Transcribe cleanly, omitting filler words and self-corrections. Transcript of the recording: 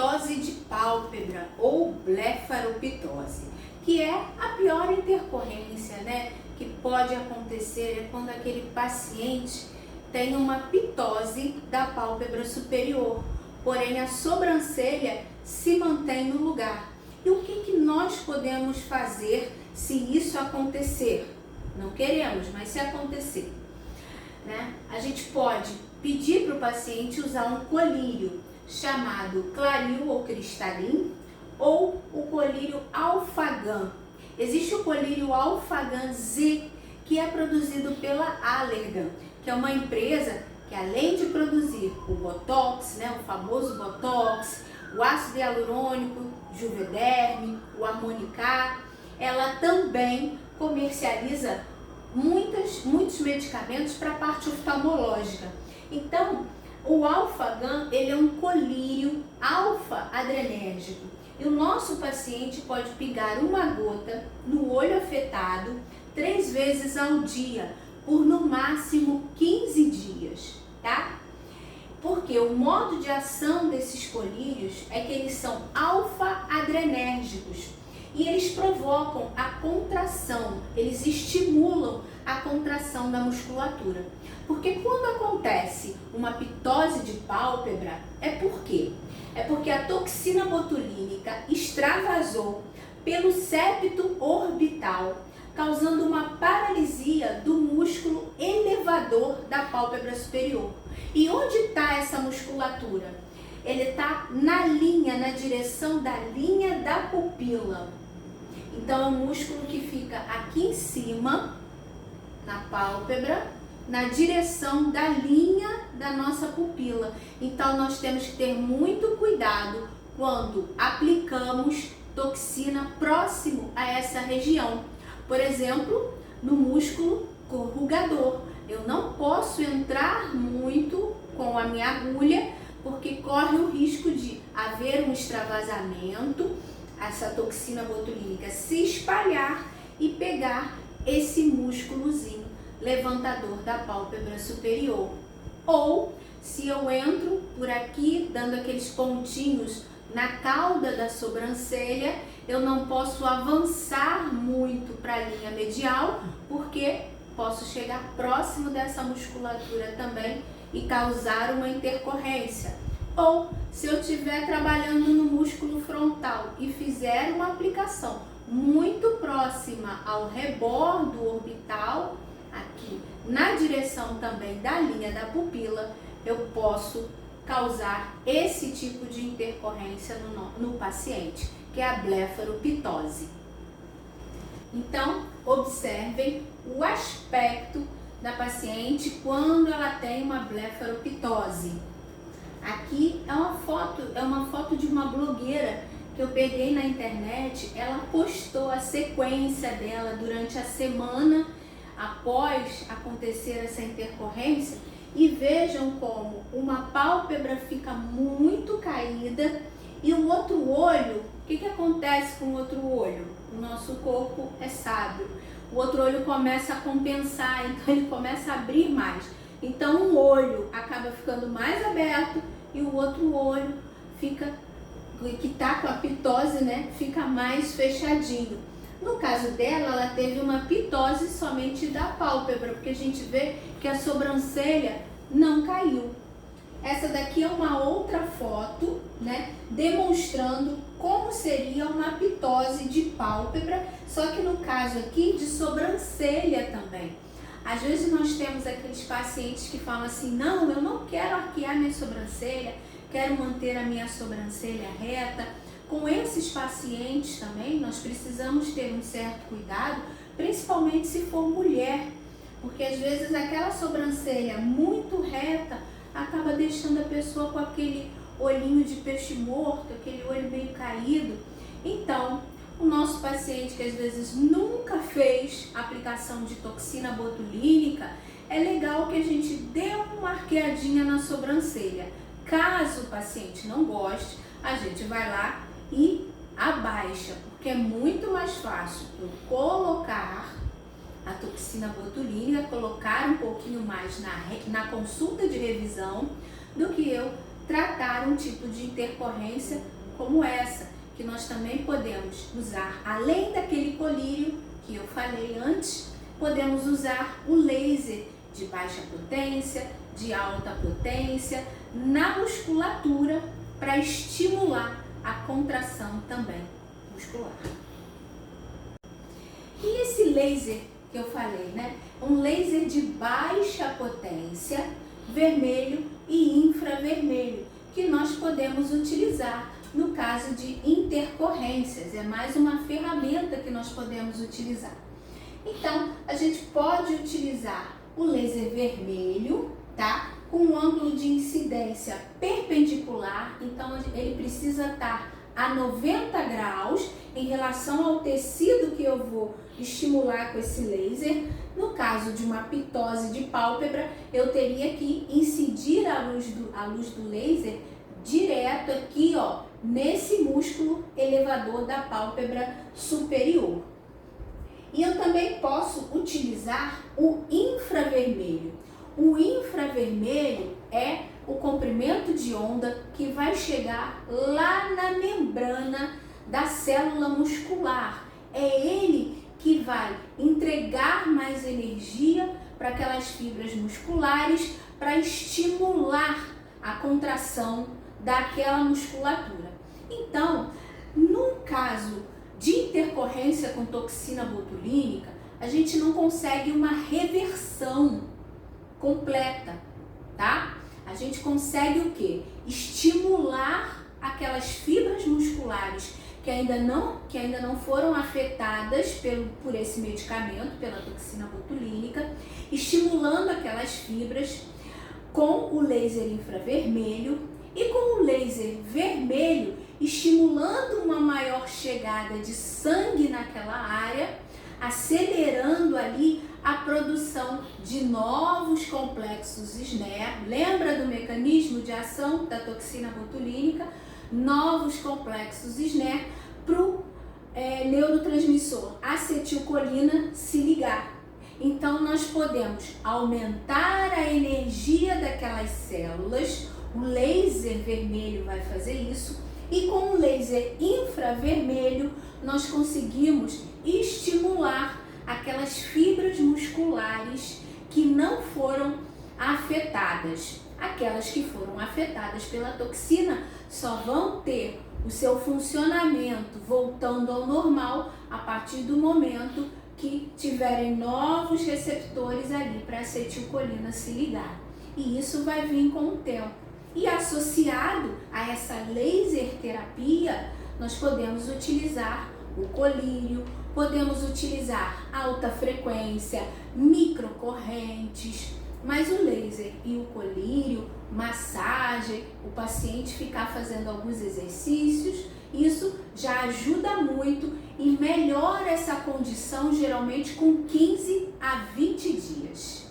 pitose de pálpebra ou blefaropitose, que é a pior intercorrência, né, que pode acontecer é quando aquele paciente tem uma pitose da pálpebra superior, porém a sobrancelha se mantém no lugar. E o que nós podemos fazer se isso acontecer? Não queremos, mas se acontecer, né? A gente pode pedir para o paciente usar um colírio chamado Claril ou Cristalin ou o colírio Alphagan. Existe o colírio Alphagan Z, que é produzido pela Allergan, que é uma empresa que, além de produzir o Botox, né, o famoso Botox, o ácido hialurônico, Juvederm, o Harmonicá, ela também comercializa muitos medicamentos para a parte oftalmológica. Então, o Alphagan, ele é um colírio alfa-adrenérgico. E o nosso paciente pode pingar uma gota no olho afetado 3 vezes ao dia, por no máximo 15 dias, tá? Porque o modo de ação desses colírios é que eles são alfa-adrenérgicos e eles provocam a contração, eles estimulam a contração da musculatura. Porque quando acontece uma pitose de pálpebra, é por quê? É porque a toxina botulínica extravasou pelo septo orbital, causando uma paralisia do músculo elevador da pálpebra superior. E onde está essa musculatura? Ele está na direção da linha da pupila. Então é um músculo que fica aqui em cima, na pálpebra, na direção da linha da nossa pupila. Então nós temos que ter muito cuidado quando aplicamos toxina próximo a essa região. Por exemplo, no músculo corrugador. Eu não posso entrar muito com a minha agulha, porque corre o risco de haver um extravasamento, essa toxina botulínica se espalhar e pegar esse músculozinho levantador da pálpebra superior. Ou se eu entro por aqui, dando aqueles pontinhos na cauda da sobrancelha, eu não posso avançar muito para a linha medial, porque posso chegar próximo dessa musculatura também e causar uma intercorrência. Ou se eu estiver trabalhando no músculo frontal e fizer uma aplicação muito próxima ao rebordo orbital, aqui na direção também da linha da pupila, eu posso causar esse tipo de intercorrência no paciente, que é a blefaropitose. Então, observem o aspecto da paciente quando ela tem uma blefaropitose. Aqui é uma foto de uma blogueira que eu peguei na internet. Ela postou a sequência dela durante a semana após acontecer essa intercorrência, e vejam como uma pálpebra fica muito caída e o outro olho, o que acontece com o outro olho? O nosso corpo é sábio. O outro olho começa a compensar, então ele começa a abrir mais. Então um olho acaba ficando mais aberto e o outro olho fica, que está com a pitose, né, fica mais fechadinho. No caso dela, ela teve uma pitose somente da pálpebra, porque a gente vê que a sobrancelha não caiu. Essa daqui é uma outra foto, né, demonstrando como seria uma pitose de pálpebra, só que no caso aqui de sobrancelha também. Às vezes nós temos aqueles pacientes que falam assim: não, eu não quero arquear minha sobrancelha, quero manter a minha sobrancelha reta. Com esses pacientes também nós precisamos ter um certo cuidado, principalmente se for mulher, porque às vezes aquela sobrancelha muito reta acaba deixando a pessoa com aquele olhinho de peixe morto, aquele olho meio caído. Então, o nosso paciente que às vezes nunca fez aplicação de toxina botulínica, é legal que a gente dê uma arqueadinha na sobrancelha. Caso o paciente não goste, a gente vai lá e abaixa, porque é muito mais fácil eu colocar a toxina botulínica, colocar um pouquinho mais na consulta de revisão, do que eu tratar um tipo de intercorrência como essa, que nós também podemos usar, além daquele colírio que eu falei antes, podemos usar o laser de baixa potência, de alta potência, na musculatura para estimular a contração também muscular. E esse laser que eu falei, né? Um laser de baixa potência, vermelho e infravermelho, que nós podemos utilizar no caso de intercorrências. É mais uma ferramenta que nós podemos utilizar. Então, a gente pode utilizar o laser vermelho, tá? Com um ângulo de incidência perpendicular, então ele precisa estar a 90 graus em relação ao tecido que eu vou estimular com esse laser. No caso de uma pitose de pálpebra, eu teria que incidir a luz do laser direto aqui, ó, nesse músculo elevador da pálpebra superior. E eu também posso utilizar o infravermelho. O infravermelho é o comprimento de onda que vai chegar lá na membrana da célula muscular. É ele que vai entregar mais energia para aquelas fibras musculares para estimular a contração daquela musculatura. Então, no caso de intercorrência com toxina botulínica, a gente não consegue uma reversão completa, tá? A gente consegue o quê? Estimular aquelas fibras musculares que ainda não foram afetadas por esse medicamento, pela toxina botulínica, estimulando aquelas fibras com o laser infravermelho e com o laser vermelho, estimulando uma maior chegada de sangue naquela área, acelerando ali a produção de novos complexos SNER. Lembra do mecanismo de ação da toxina botulínica? Novos complexos SNER para o neurotransmissor acetilcolina se ligar. Então, nós podemos aumentar a energia daquelas células, o laser vermelho vai fazer isso, e com o laser infravermelho, nós conseguimos estimular aquelas fibras musculares que não foram afetadas. Aquelas que foram afetadas pela toxina só vão ter o seu funcionamento voltando ao normal a partir do momento que tiverem novos receptores ali para a acetilcolina se ligar. E isso vai vir com o tempo. E associado a essa laser terapia, nós podemos utilizar o colírio, podemos utilizar alta frequência, microcorrentes, mas o laser e o colírio, massagem, o paciente ficar fazendo alguns exercícios, isso já ajuda muito e melhora essa condição geralmente com 15 a 20 dias.